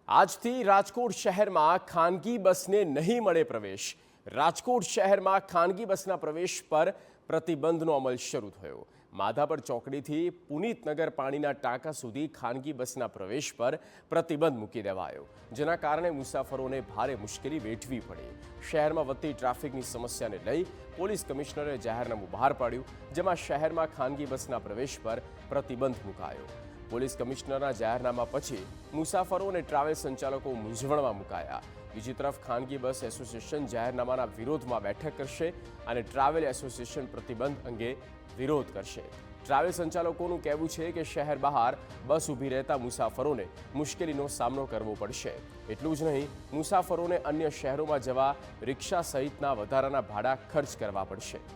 આજથી રાજકોટ શહેરમાં ખાનગી બસને નહીં મળે પ્રવેશ। રાજકોટ શહેરમાં ખાનગી બસના પ્રવેશ પર પ્રતિબંધનો અમલ શરૂ થયો। માધાપર ચોકડીથી પુનિતનગર પાણીના ટાંકા સુધી ખાનગી બસના પ્રવેશ પર પ્રતિબંધ મૂકી દેવાયો, જેના કારણે મુસાફરોને ભારે મુશ્કેલી વેઠવી પડી। શહેરમાં વધતી ટ્રાફિકની સમસ્યાને લઈ પોલીસ કમિશનરે જાહેરનામું બહાર પાડ્યું, જેમાં શહેરમાં ખાનગી બસના પ્રવેશ પર પ્રતિબંધ મુકાયો। પોલીસ કમિશનરના જાહેરનામા પછી મુસાફરો અને ટ્રાવેલ સંચાલકો મૂંઝવણમાં મુકાયા। બીજી તરફ ખાનગી બસ એસોસિએશન જાહેરનામાના વિરોધમાં બેઠક કરશે અને ટ્રાવેલ એસોસિએશન પ્રતિબંધ અંગે વિરોધ કરશે। ટ્રાવેલ સંચાલકોનું કહેવું છે કે શહેર બહાર બસ ઊભી રહેતા મુસાફરોને મુશ્કેલીનો સામનો કરવો પડશે। એટલું જ નહીં, મુસાફરોને અન્ય શહેરોમાં જવા રિક્ષા સહિતના વધારાના ભાડા ખર્ચ કરવા પડશે।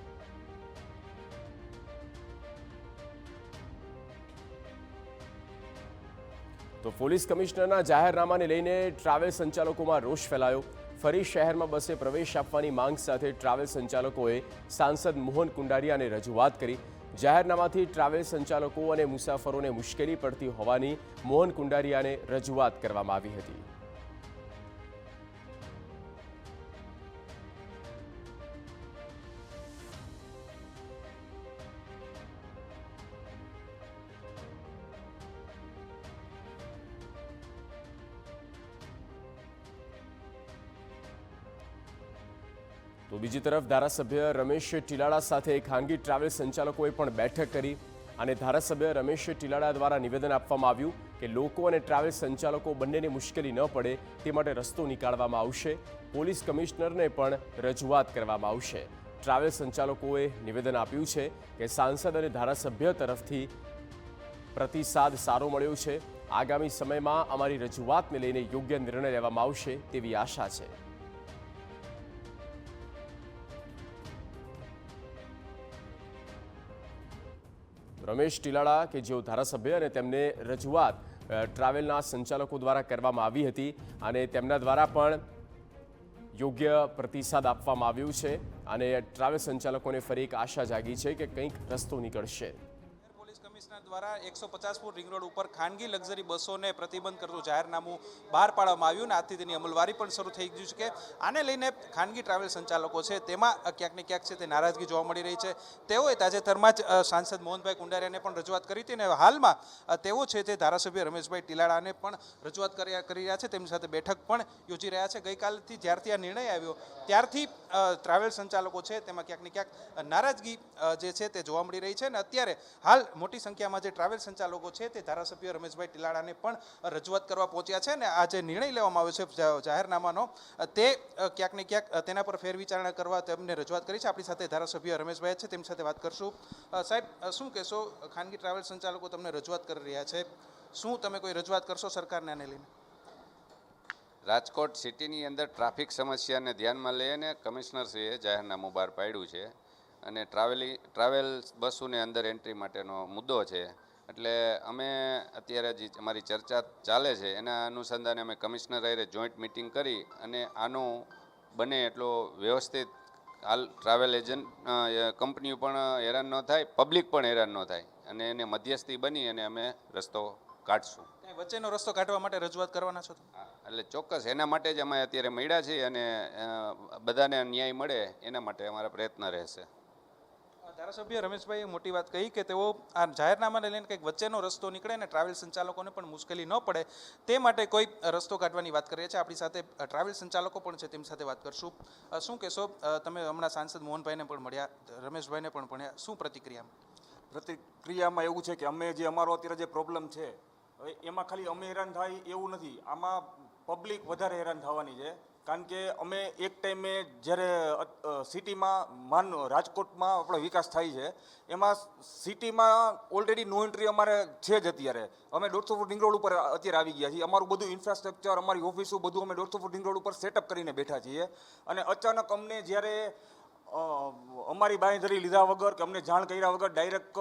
તો પોલીસ કમિશનરના જાહેરનામાને લઈને ટ્રાવેલ સંચાલકોમાં રોષ ફેલાયો। ફરી શહેરમાં બસે પ્રવેશ આપવાની માંગ સાથે ટ્રાવેલ સંચાલકોએ સાંસદ મોહન કુંડારિયાને રજૂઆત કરી। જાહેરનામાથી ટ્રાવેલ સંચાલકો અને મુસાફરોને મુશ્કેલી પડતી હોવાની મોહન કુંડારિયાને રજૂઆત કરવામાં આવી હતી। તો બીજી તરફ ધારાસભ્ય રમેશ ટીલાળા સાથે ખાનગી ટ્રાવેલ સંચાલકોએ પણ બેઠક કરી અને ધારાસભ્ય રમેશ ટીલાળા દ્વારા નિવેદન આપવામાં આવ્યું કે લોકો અને ટ્રાવેલ સંચાલકો બંનેને મુશ્કેલી ન પડે તે માટે રસ્તો નીકાળવામાં આવશે। પોલીસ કમિશનરને પણ રજૂઆત કરવામાં આવશે। ટ્રાવેલ સંચાલકોએ નિવેદન આપ્યું છે કે સાંસદ અને ધારાસભ્ય તરફથી પ્રતિસાદ સારો મળ્યો છે। આગામી સમયમાં અમારી રજૂઆતને લઈને યોગ્ય નિર્ણય લેવામાં આવશે તેવી આશા છે। રમેશ ટીલાળા કે જેઓ ધારાસભ્ય અને તેમને રજૂઆત ટ્રાવેલના સંચાલકો દ્વારા કરવામાં આવી હતી અને તેમના દ્વારા પણ યોગ્ય પ્રતિસાદ આપવામાં આવ્યું છે અને ટ્રાવેલ સંચાલકોને ફરી એક આશા જાગી છે કે કંઈક રસ્તો નીકળશે। કમિશનર દ્વારા 150 ફૂટ રિંગ રોડ ઉપર ખાનગી લક્ઝરી બસોને પ્રતિબંધ કરતું જાહેરનામું બહાર પાડવામાં આવ્યું અને આજથી તેની અમલવારી પણ શરૂ થઈ ગયું છે કે આને લઈને ખાનગી ટ્રાવેલ સંચાલકો છે તેમાં ક્યાંક ને ક્યાંક છે તે નારાજગી જોવા મળી રહી છે। તેઓએ તાજેતરમાં જ સાંસદ મોહનભાઈ કુંડારિયાને પણ રજૂઆત કરી હતી અને હાલમાં તેઓ છે તે ધારાસભ્ય રમેશભાઈ ટીલાળાને પણ રજૂઆત કરી રહ્યા છે, તેમની સાથે બેઠક પણ યોજી રહ્યા છે। ગઈકાલથી જ્યારથી આ નિર્ણય આવ્યો ત્યારથી ટ્રાવેલ સંચાલકો છે તેમાં ક્યાંક ને ક્યાંક નારાજગી જે છે તે જોવા મળી રહી છે અને અત્યારે હાલ મોટી સંખ્યામાં જે ટ્રાવેલ સંચાલકો છે તે ધારાસભ્ય રમેશભાઈ ટીલાળાને પણ રજૂઆત કરવા પહોંચ્યા છે અને આ જે નિર્ણય લેવામાં આવ્યો છે જાહેરનામાનો તે ક્યાંક ને ક્યાંક તેના પર ફેરવિચારણા કરવા તેમને રજૂઆત કરી છે। આપણી સાથે ધારાસભ્ય રમેશભાઈ છે, તેમની સાથે વાત કરશું। સાહેબ, શું કહેશો? ખાનગી ટ્રાવેલ સંચાલકો તમને રજૂઆત કરી રહ્યા છે, શું તમે કોઈ રજૂઆત કરશો સરકારને આને લઈને? રાજકોટ સિટીની અંદર ટ્રાફિક સમસ્યાને ધ્યાનમાં લઈને કમિશનરશ્રીએ જાહેરનામું બહાર પાડ્યું છે અને ટ્રાવેલ બસોને અંદર એન્ટ્રી માટેનો મુદ્દો છે, એટલે અમે અત્યારે જે અમારી ચર્ચા ચાલે છે એના અનુસંધાને અમે કમિશનર હારે જોઈન્ટ મિટિંગ કરી અને આનું બને એટલો વ્યવસ્થિત હાલ ટ્રાવેલ એજન્ટ કંપનીઓ પણ હેરાન ન થાય, પબ્લિક પણ હેરાન ન થાય અને એને મધ્યસ્થી બની અને અમે રસ્તો કાઢશું। વચ્ચેનો રસ્તો કાઢવા માટે રજૂઆત કરવાના છો? એટલે ચોક્કસ એના માટે જ અમે અત્યારે મળ્યા છીએ અને બધાને ન્યાય મળે એના માટે અમારા પ્રયત્ન રહેશે। ધારાસભ્ય રમેશભાઈએ મોટી વાત કહી કે તેઓ આ જાહેરનામાને લઈને કંઈક વચ્ચેનો રસ્તો નીકળે ને ટ્રાવેલ સંચાલકોને પણ મુશ્કેલી ન પડે તે માટે કોઈ રસ્તો કાઢવાની વાત કરીએ છીએ। આપણી સાથે ટ્રાવેલ સંચાલકો પણ છે, તેમની સાથે વાત કરશું। શું કહેશો? તમે હમણાં સાંસદ મોહનભાઈને પણ મળ્યા, રમેશભાઈને પણ મળ્યા, શું પ્રતિક્રિયામાં એવું છે કે અમે જે અમારો અત્યારે જે પ્રોબ્લેમ છે હવે એમાં ખાલી અમે હેરાન થાય એવું નથી, આમાં પબ્લિક વધારે હેરાન થવાની છે। કારણ કે અમે એક ટાઈમે જ્યારે સિટીમાં રાજકોટમાં આપણો વિકાસ થાય છે એમાં સિટીમાં ઓલરેડી નો એન્ટ્રી અમારે છે જ। અત્યારે અમે 150 ફૂટ રિંગ રોડ ઉપર અત્યારે આવી ગયા છીએ, અમારું બધું ઇન્ફ્રાસ્ટ્રક્ચર, અમારી ઓફિસો બધું અમે 150 ફૂટ રિંગ રોડ ઉપર સેટઅપ કરીને બેઠા છીએ અને અચાનક અમને જ્યારે અમારી બાંયધરી લીધા વગર કે અમને જાણ કર્યા વગર ડાયરેક્ટ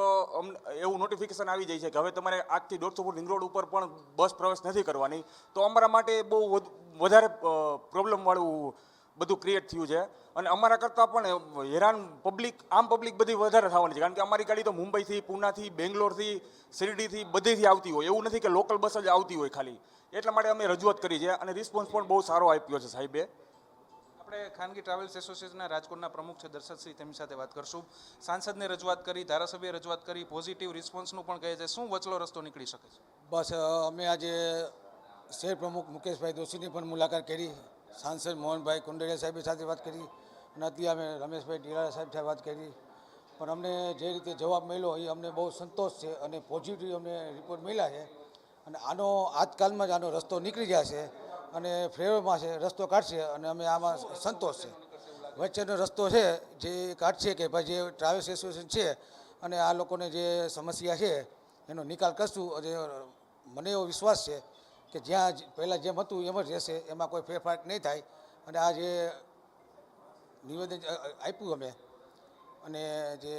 એવું નોટિફિકેશન આવી જાય છે કે હવે તમારે આજથી 150 ફૂટ રિંગ રોડ ઉપર પણ બસ પ્રવેશ નથી કરવાની, તો અમારા માટે બહુ વધારે પ્રોબ્લેમવાળું બધું ક્રિએટ થયું છે અને અમારા કરતાં પણ હેરાન પબ્લિક બધી વધારે થવાની છે કારણ કે અમારી ગાડી તો મુંબઈથી પૂનાથી બેંગ્લોરથી શિરડીથી બધેથી આવતી હોય, એવું નથી કે લોકલ બસ જ આવતી હોય ખાલી. એટલા માટે અમે રજૂઆત કરી છે અને રિસ્પોન્સ પણ બહુ સારો આપ્યો છે સાહેબે. આપણે ખાનગી ટ્રાવેલ્સ એસોસિએશનના રાજકોટના પ્રમુખ છે દર્શકસિંહ, તેમની સાથે વાત કરશું. સાંસદને રજૂઆત કરી, ધારાસભ્યએ રજૂઆત કરી, પોઝિટિવ રિસ્પોન્સનું પણ કહે છે, શું વચલો રસ્તો નીકળી શકે છે? બસ અમે આજે શહેર પ્રમુખ મુકેશભાઈ દોશીની પણ મુલાકાત કરી, સાંસદ મોહનભાઈ કુંડારિયા સાહેબ સાથે વાત કરી અને અત્યારે અમે રમેશભાઈ ટીરાળા સાહેબ સાથે વાત કરી. પણ અમને જે રીતે જવાબ મળ્યો એ અમને બહુ સંતોષ છે અને પોઝિટિવ અમને રિપોર્ટ મળ્યા છે અને આજકાલમાં જ આનો રસ્તો નીકળી જશે અને ફ્લેવરમાં છે રસ્તો કાઢશે અને અમે આમાં સંતોષ છે. વચ્ચેનો રસ્તો છે જે કાઢશે કે ભાઈ જે ટ્રાવેલ્સ એસોસિએશન છે અને આ લોકોને જે સમસ્યા છે એનો નિકાલ કરશું. અને મને એવો વિશ્વાસ છે કે જ્યાં પહેલાં જેમ હતું એમ જ રહેશે, એમાં કોઈ ફેરફાર નહીં થાય. અને આ જે નિવેદન આપ્યું અમે અને જે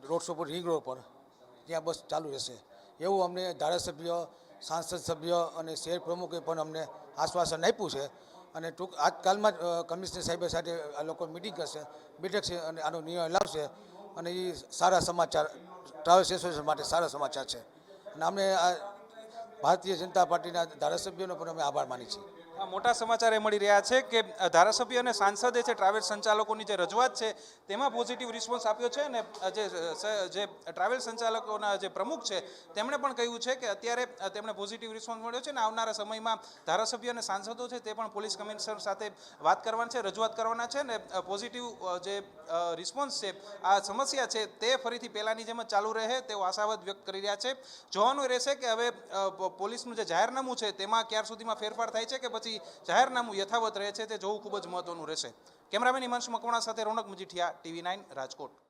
રોડ શો પર રિંગ રોડ પર ત્યાં બસ ચાલુ રહેશે એવું અમને ધારાસભ્ય, સાંસદ સભ્ય અને શહેર પ્રમુખે પણ અમને આશ્વાસન આપ્યું છે. અને આજકાલમાં જ કમિશનર સાહેબ સાથે આ લોકો મિટિંગ કરશે, બેઠક છે અને આનો નિર્ણય લાવશે અને એ સારા સમાચાર ટ્રાવેલ્સ એસોસિએશન માટે સારા સમાચાર છે. અને અમે આ ભારતીય જનતા પાર્ટીના ધારાસભ્યોનો પણ અમે આભાર માની છીએ. આ મોટા સમાચાર એ મળી રહ્યા છે કે ધારાસભ્ય અને સાંસદે છે ટ્રાવેલ્સ સંચાલકોની જે રજૂઆત છે તેમાં પોઝિટિવ રિસ્પોન્સ આપ્યો છે અને જે ટ્રાવેલ સંચાલકોના જે પ્રમુખ છે તેમણે પણ કહ્યું છે કે અત્યારે તેમણે પોઝિટિવ રિસ્પોન્સ મળ્યો છે અને આવનારા સમયમાં ધારાસભ્ય અને સાંસદો છે તે પણ પોલીસ કમિશનર સાથે વાત કરવાના છે, રજૂઆત કરવાના છે ને પોઝિટિવ જે રિસ્પોન્સ છે, આ સમસ્યા છે તે ફરીથી પહેલાંની જેમ જ ચાલુ રહે તેવો આશાવાદ વ્યક્ત કરી રહ્યા છે. જોવાનું રહેશે કે હવે પોલીસનું જે જાહેરનામું છે તેમાં ક્યાર સુધીમાં ફેરફાર થાય છે કે પછી જાહેરનામું યથાવત રહે છે તે જોવું ખૂબ જ મહત્વનું રહેશે. કેમેરામેન હિમાંશુ મકવાણા સાથે રોનક મજીઠિયા, TV9 રાજકોટ.